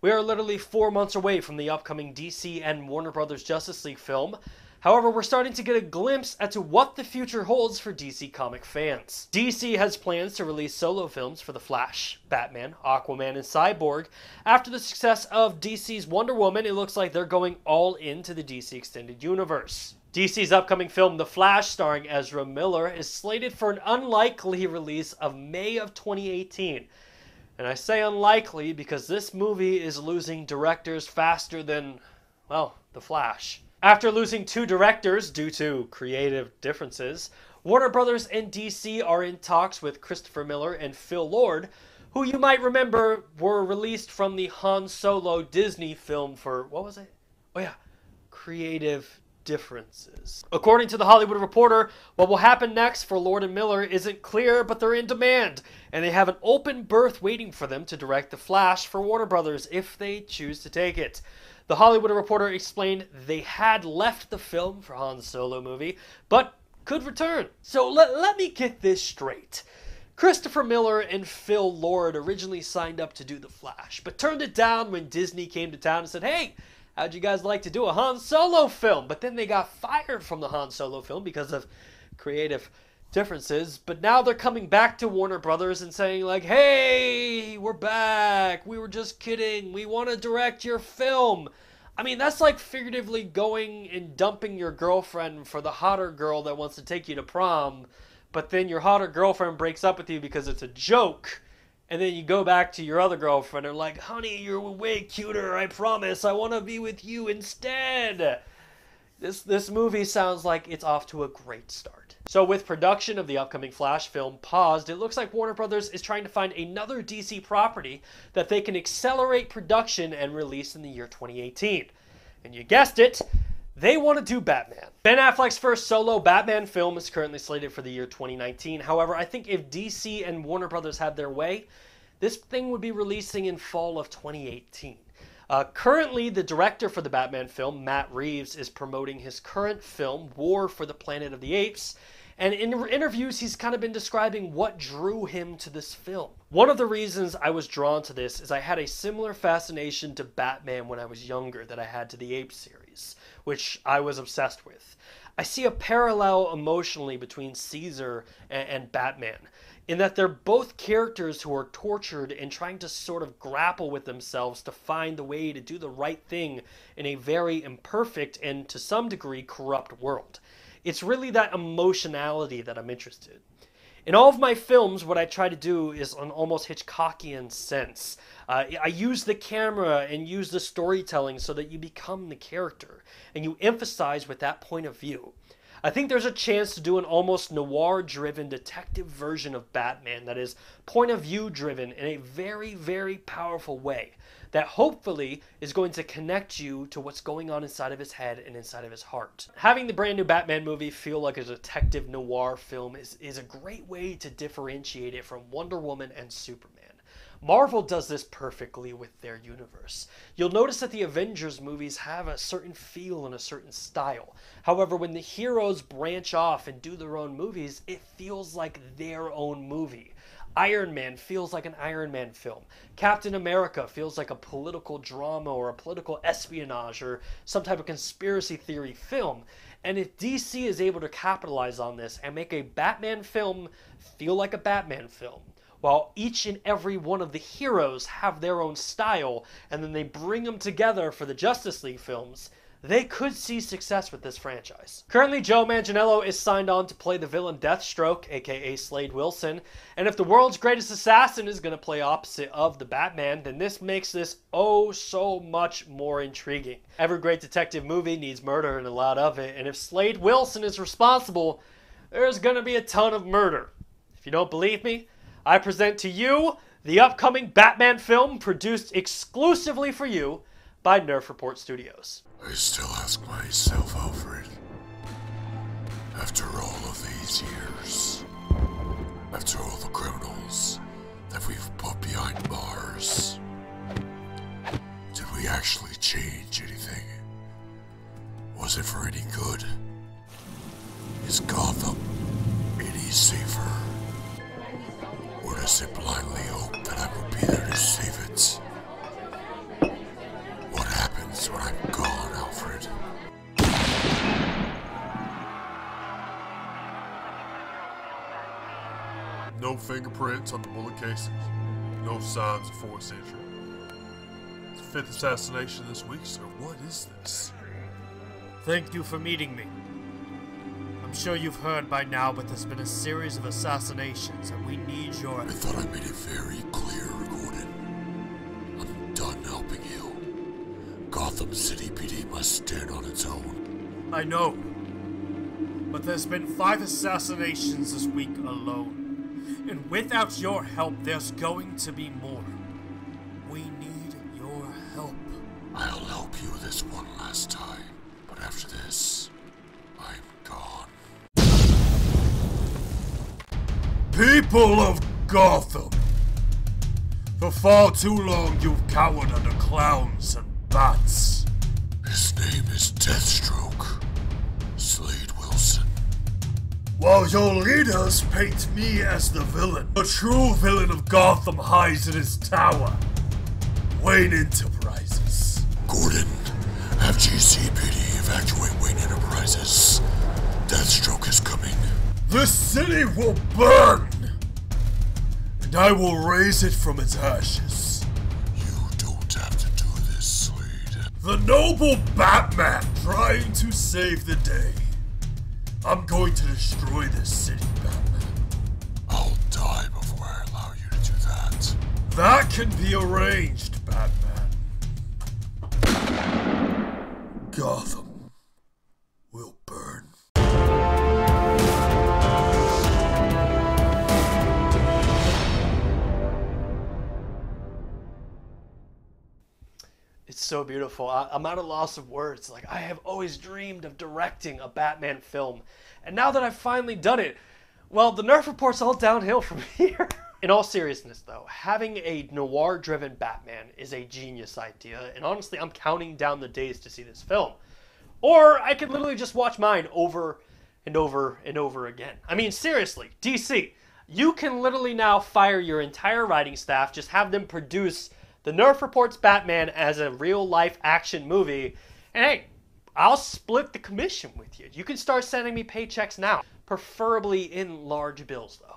We are literally 4 months away from the upcoming DC and Warner Brothers Justice League film. However, we're starting to get a glimpse as to what the future holds for DC comic fans. DC has plans to release solo films for The Flash, Batman, Aquaman, and Cyborg. After the success of DC's Wonder Woman, it looks like they're going all into the DC Extended Universe. DC's upcoming film, The Flash, starring Ezra Miller, is slated for an unlikely release of May of 2018. And I say unlikely because this movie is losing directors faster than, well, The Flash. After losing 2 directors due to creative differences, Warner Brothers and DC are in talks with Christopher Miller and Phil Lord, who you might remember were released from the Han Solo Disney film for, what was it? Oh yeah, creative differences. According to The Hollywood Reporter, what will happen next for Lord and Miller isn't clear, but they're in demand, and they have an open berth waiting for them to direct The Flash for Warner Brothers if they choose to take it. The Hollywood Reporter explained they had left the film for Han's Solo movie, but could return. So let me get this straight. Christopher Miller and Phil Lord originally signed up to do The Flash, but turned it down when Disney came to town and said, hey, how'd you guys like to do a Han Solo film? But then they got fired from the Han Solo film because of creative differences. But now they're coming back to Warner Brothers and saying like, hey, we're back. We were just kidding. We want to direct your film. I mean, that's like figuratively going and dumping your girlfriend for the hotter girl that wants to take you to prom. But then your hotter girlfriend breaks up with you because it's a joke. And then you go back to your other girlfriend and like, honey, you're way cuter, I promise. I want to be with you instead. This movie sounds like it's off to a great start. So with production of the upcoming Flash film paused, it looks like Warner Brothers is trying to find another DC property that they can accelerate production and release in the year 2018. And you guessed it, they want to do Batman. Ben Affleck's first solo Batman film is currently slated for the year 2019. However, I think if DC and Warner Brothers had their way, this thing would be releasing in fall of 2018. Currently, the director for the Batman film, Matt Reeves, is promoting his current film, War for the Planet of the Apes, and in interviews, he's kind of been describing what drew him to this film. One of the reasons I was drawn to this is I had a similar fascination to Batman when I was younger that I had to the Apes series, which I was obsessed with. I see a parallel emotionally between Caesar and Batman, in that they're both characters who are tortured and trying to sort of grapple with themselves to find the way to do the right thing in a very imperfect and to some degree corrupt world. It's really that emotionality that I'm interested in. In all of my films, what I try to do is an almost Hitchcockian sense. I use the camera and use the storytelling so that you become the character and you emphasize with that point of view. I think there's a chance to do an almost noir-driven detective version of Batman that is point of view driven in a very, very powerful way that hopefully is going to connect you to what's going on inside of his head and inside of his heart. Having the brand new Batman movie feel like a detective noir film is a great way to differentiate it from Wonder Woman and Superman. Marvel does this perfectly with their universe. You'll notice that the Avengers movies have a certain feel and a certain style. However, when the heroes branch off and do their own movies, it feels like their own movie. Iron Man feels like an Iron Man film. Captain America feels like a political drama or a political espionage or some type of conspiracy theory film. And if DC is able to capitalize on this and make a Batman film feel like a Batman film, while each and every one of the heroes have their own style, and then they bring them together for the Justice League films, they could see success with this franchise. Currently, Joe Manganiello is signed on to play the villain Deathstroke, aka Slade Wilson, and if the world's greatest assassin is going to play opposite of the Batman, then this makes this oh so much more intriguing. Every great detective movie needs murder and a lot of it, and if Slade Wilson is responsible, there's going to be a ton of murder. If you don't believe me, I present to you the upcoming Batman film produced exclusively for you by Nerf Report Studios. I still ask myself over it. After all of these years, after all the criminals that we've put behind bars, did we actually change anything? Was it for any good? Is Gotham any safer? Or does it blindly hope that I will be there to save it? So when I'm gone, Alfred. No fingerprints on the bullet casings. No signs of force injury. It's the 5th assassination this week, sir. What is this? Thank you for meeting me. I'm sure you've heard by now, but there's been a series of assassinations, and we need your... I thought I made it very clear, Gordon. I'm done helping you. Gotham City PD must stand on its own. I know. But there's been 5 assassinations this week alone. And without your help, there's going to be more. We need your help. I'll help you this one last time, but after this, I'm gone. People of Gotham! For far too long, you've cowered under clowns and bats. His name is Deathstroke. Slade Wilson. While your leaders paint me as the villain, the true villain of Gotham hides in his tower. Wayne Enterprises. Gordon, have GCPD evacuate Wayne Enterprises. Deathstroke is coming. The city will burn! And I will raise it from its ashes. You don't have to do this, Slade. The noble Batman trying to save the day. I'm going to destroy this city, Batman. I'll die before I allow you to do that. That can be arranged, Batman. Gotham will burn. It's so beautiful. I'm at a loss of words. Like, I have always dreamed of directing a Batman film. And now that I've finally done it, well, the Nerf Report's all downhill from here. In all seriousness, though, having a noir-driven Batman is a genius idea. And honestly, I'm counting down the days to see this film. Or I could literally just watch mine over and over and over again. I mean, seriously, DC, you can literally now fire your entire writing staff, just have them produce the Nerf Report's Batman as a real-life action movie, and hey, I'll split the commission with you. You can start sending me paychecks now, preferably in large bills, though.